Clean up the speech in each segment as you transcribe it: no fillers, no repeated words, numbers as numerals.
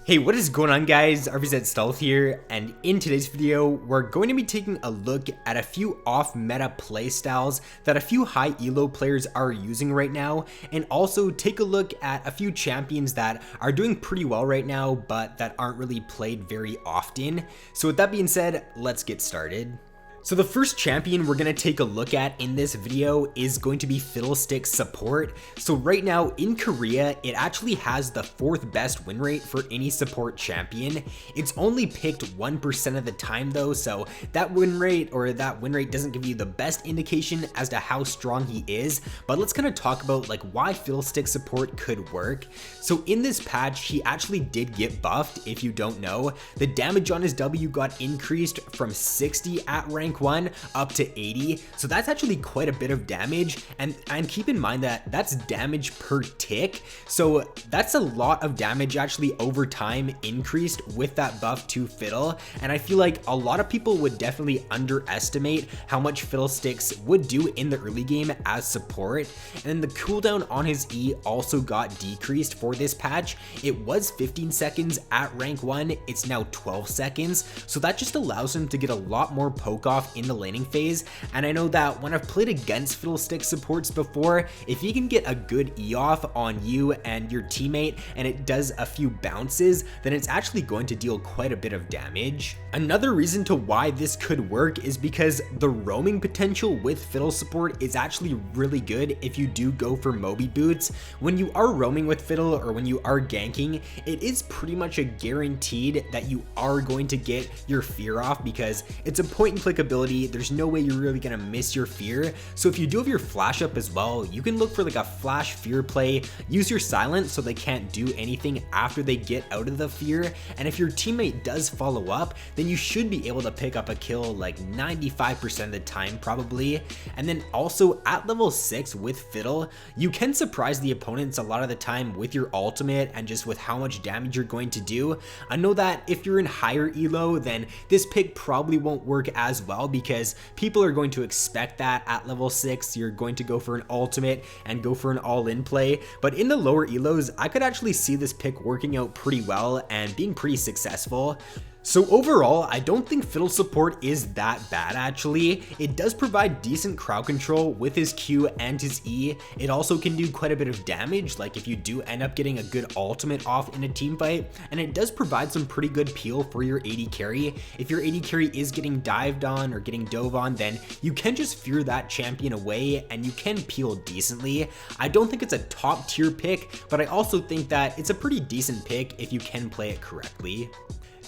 Hey, what is going on guys? RvzStealth here, and in today's video, we're going to be taking a look at a few off-meta playstyles that a few high elo players are using right now, and also take a look at a few champions that are doing pretty well right now, but that aren't really played very often. So with that being said, let's get started. So the first champion we're going to take a look at in this video is going to be Fiddlesticks Support. So right now in Korea, it actually has the 4th best win rate for any support champion. It's only picked 1% of the time though, so that win rate doesn't give you the best indication as to how strong he is. But let's kind of talk about like why Fiddlesticks Support could work. So in this patch, he actually did get buffed. If you don't know, the damage on his W got increased from 60 at rank 1 up to 80, so that's actually quite a bit of damage, and keep in mind that that's damage per tick, so that's a lot of damage actually over time increased with that buff to Fiddle. And I feel like a lot of people would definitely underestimate how much Fiddlesticks would do in the early game as support. And then the cooldown on his E also got decreased for this patch. It was 15 seconds at rank 1, it's now 12 seconds, so that just allows him to get a lot more poke off in the laning phase. And I know that when I've played against Fiddlesticks supports before, if you can get a good E off on you and your teammate and it does a few bounces, then it's actually going to deal quite a bit of damage. Another reason to why this could work is because the roaming potential with Fiddle support is actually really good if you do go for Moby boots. When you are roaming with Fiddle or when you are ganking, it is pretty much a guaranteed that you are going to get your fear off because it's a point and click ability. There's no way you're really gonna miss your fear. So if you do have your flash up as well, you can look for like a flash fear play, use your silence so they can't do anything after they get out of the fear. And if your teammate does follow up, then you should be able to pick up a kill like 95% of the time probably. And then also at level 6 with Fiddle, you can surprise the opponents a lot of the time with your ultimate and just with how much damage you're going to do. I know that if you're in higher elo, then this pick probably won't work as well because people are going to expect that at level 6 you're going to go for an ultimate and go for an all-in play. But in the lower elos, I could actually see this pick working out pretty well and being pretty successful. So overall, I don't think Fiddle support is that bad actually. It does provide decent crowd control with his Q and his E. It also can do quite a bit of damage, like if you do end up getting a good ultimate off in a team fight, and it does provide some pretty good peel for your AD carry. If your AD carry is getting dived on or getting dove on, then you can just fear that champion away and you can peel decently. I don't think it's a top tier pick, but I also think that it's a pretty decent pick if you can play it correctly.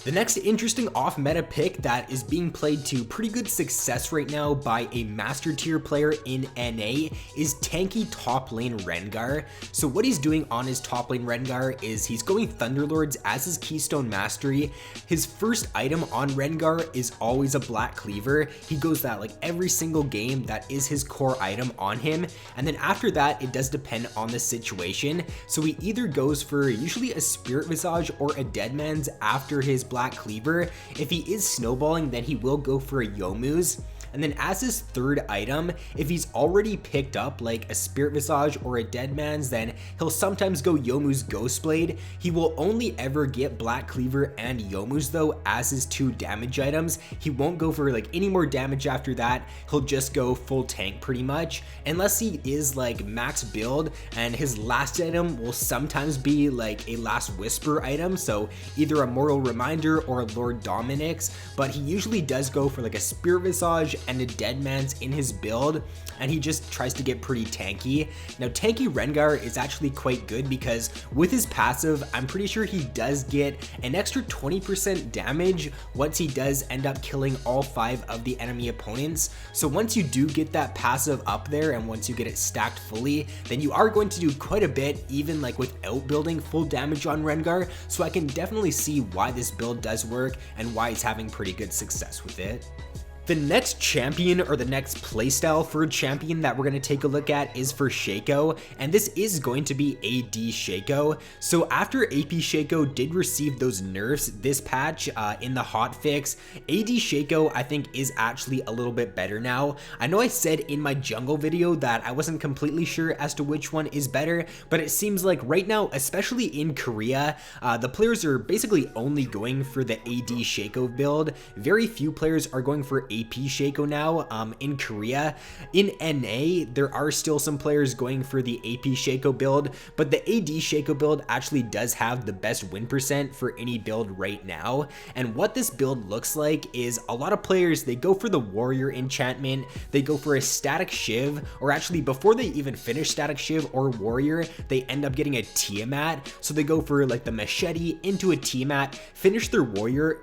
The next interesting off-meta pick that is being played to pretty good success right now by a master tier player in NA is tanky top lane Rengar. So what he's doing on his top lane Rengar is he's going Thunderlords as his keystone mastery. His first item on Rengar is always a black cleaver. He goes that like every single game, that is his core item on him. And then after that, it does depend on the situation. So he either goes for usually a Spirit Visage or a Deadman's after his black cleaver. If he is snowballing, then he will go for a Youmuu's. And then as his third item, if he's already picked up like a Spirit Visage or a Deadman's, then he'll sometimes go Youmuu's Ghostblade. He will only ever get Black Cleaver and Youmuu's though as his 2 damage items. He won't go for like any more damage after that. He'll just go full tank pretty much, unless he is like max build, and his last item will sometimes be like a Last Whisper item, so either a Mortal Reminder or a Lord Dominic's, but he usually does go for like a Spirit Visage and a Deadman's in his build, and he just tries to get pretty tanky. Now tanky Rengar is actually quite good because with his passive, I'm pretty sure he does get an extra 20% damage once he does end up killing all 5 of the enemy opponents. So once you do get that passive up there and once you get it stacked fully, then you are going to do quite a bit even like without building full damage on Rengar. So I can definitely see why this build does work and why he's having pretty good success with it. The next champion, or the next playstyle for a champion that we're going to take a look at, is for Shaco, and this is going to be AD Shaco. So after AP Shaco did receive those nerfs this patch in the hotfix, AD Shaco I think is actually a little bit better now. I know I said in my jungle video that I wasn't completely sure as to which one is better, but it seems like right now, especially in Korea, the players are basically only going for the AD Shaco build. Very few players are going for AP Shaco now in Korea. In NA, there are still some players going for the AP Shaco build, but the AD Shaco build actually does have the best win percent for any build right now. And what this build looks like is a lot of players, they go for the warrior enchantment, they go for a static shiv, or actually before they even finish static shiv or warrior, they end up getting a Tiamat. So they go for like the machete into a Tiamat, finish their warrior,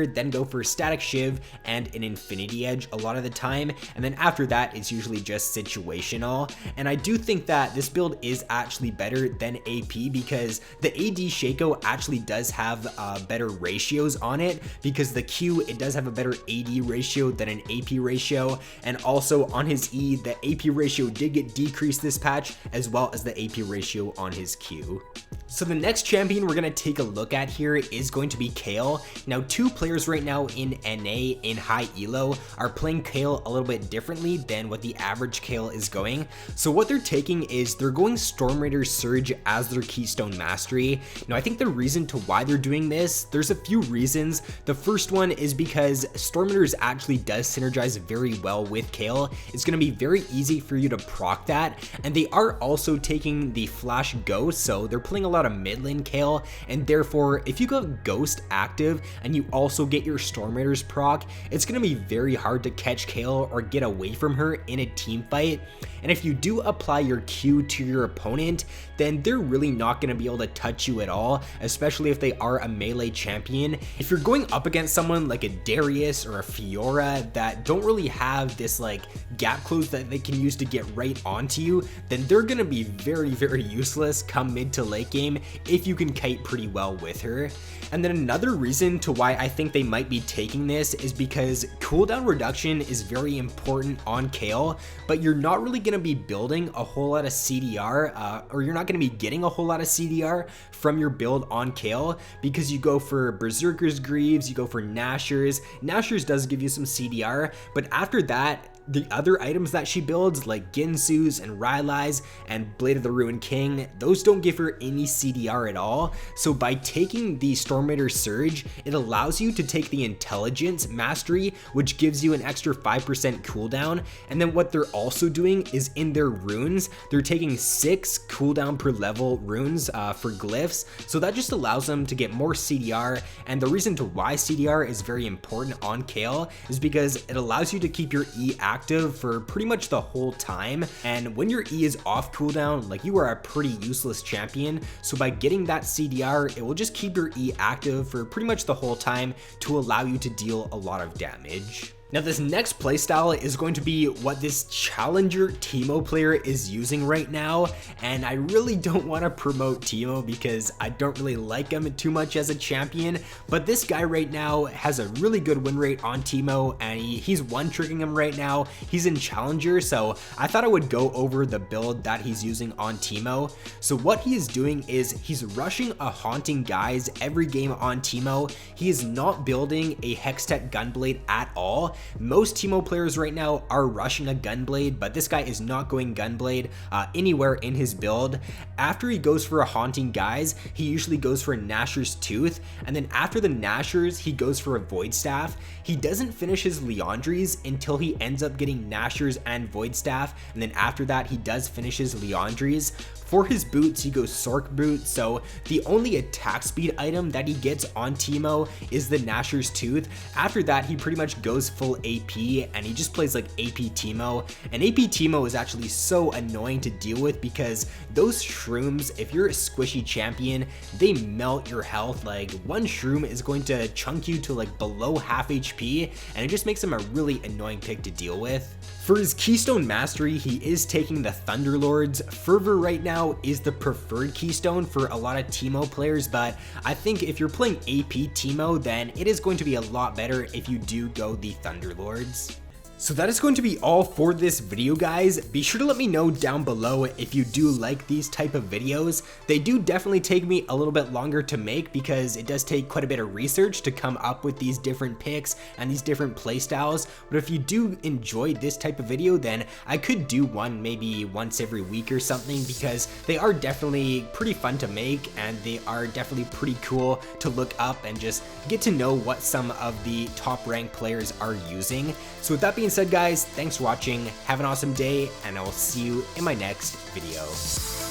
then go for static shiv and an infinity edge a lot of the time, and then after that it's usually just situational. And I do think that this build is actually better than AP because the AD Shaco actually does have better ratios on it, because the Q, it does have a better AD ratio than an AP ratio, and also on his E, the AP ratio did get decreased this patch, as well as the AP ratio on his Q. So the next champion we're going to take a look at here is going to be Kayle. Now, two players right now in NA in high elo are playing Kayle a little bit differently than what the average Kayle is going. So what they're taking is they're going Storm Raider Surge as their Keystone Mastery. Now, I think the reason to why they're doing this, there's a few reasons. The first one is because Storm Raiders actually does synergize very well with Kayle. It's going to be very easy for you to proc that, and they are also taking the Flash Ghost, so they're playing a lot of mid lane Kayle, and therefore if you go Ghost active and you also get your Storm Raiders proc, it's going to be very hard to catch Kayle or get away from her in a team fight. And if you do apply your Q to your opponent, then they're really not going to be able to touch you at all, especially if they are a melee champion. If you're going up against someone like a Darius or a Fiora that don't really have this like gap close that they can use to get right onto you, then they're going to be very, very useless come mid to late game if you can kite pretty well with her. And then another reason to why I think they might be taking this is because cooldown reduction is very important on Kayle, but you're not really going to be building a whole lot of CDR, or you're not going to be getting a whole lot of CDR from your build on Kayle, because you go for Berserker's Greaves, you go for Nashers. Nashers does give you some CDR, but after that, the other items that she builds, like Ginsu's and Rylai's and Blade of the Ruined King, those don't give her any CDR at all. So by taking the Storm Raider Surge, it allows you to take the Intelligence Mastery, which gives you an extra 5% cooldown. And then what they're also doing is in their runes, they're taking 6 cooldown per level runes for glyphs. So that just allows them to get more CDR. And the reason to why CDR is very important on Kayle is because it allows you to keep your E active for pretty much the whole time, and when your E is off cooldown, like, you are a pretty useless champion. So by getting that CDR, it will just keep your E active for pretty much the whole time to allow you to deal a lot of damage. Now, this next playstyle is going to be what this challenger Teemo player is using right now, and I really don't want to promote Teemo because I don't really like him too much as a champion, but this guy right now has a really good win rate on Teemo, and he's one-tricking him right now. He's in challenger, so I thought I would go over the build that he's using on Teemo. So what he is doing is he's rushing a Haunting Guise every game on Teemo. He is not building a Hextech Gunblade at all. Most Teemo players right now are rushing a Gunblade, but this guy is not going Gunblade anywhere in his build. After he goes for a Haunting Guise, he usually goes for a Nashor's Tooth, and then after the Nashors, he goes for a Void Staff. He doesn't finish his Liandry's until he ends up getting Nashors and Void Staff, and then after that, he does finish his Liandry's. For his boots, he goes Sork Boot, so the only attack speed item that he gets on Teemo is the Nashor's Tooth. After that, he pretty much goes full AP, and he just plays like AP Teemo, and AP Teemo is actually so annoying to deal with because those shrooms, if you're a squishy champion, they melt your health. Like, one shroom is going to chunk you to like below half HP, and it just makes him a really annoying pick to deal with. For his Keystone Mastery, he is taking the Thunderlord's Fervor right now, now is the preferred keystone for a lot of Teemo players, but I think if you're playing AP Teemo, then it is going to be a lot better if you do go the Thunderlords. So that is going to be all for this video, guys. Be sure to let me know down below if you do like these type of videos. They do definitely take me a little bit longer to make because it does take quite a bit of research to come up with these different picks and these different playstyles. But if you do enjoy this type of video, then I could do one maybe once every week or something, because they are definitely pretty fun to make and they are definitely pretty cool to look up and just get to know what some of the top ranked players are using. So with that being said, guys, thanks for watching, have an awesome day, and I will see you in my next video.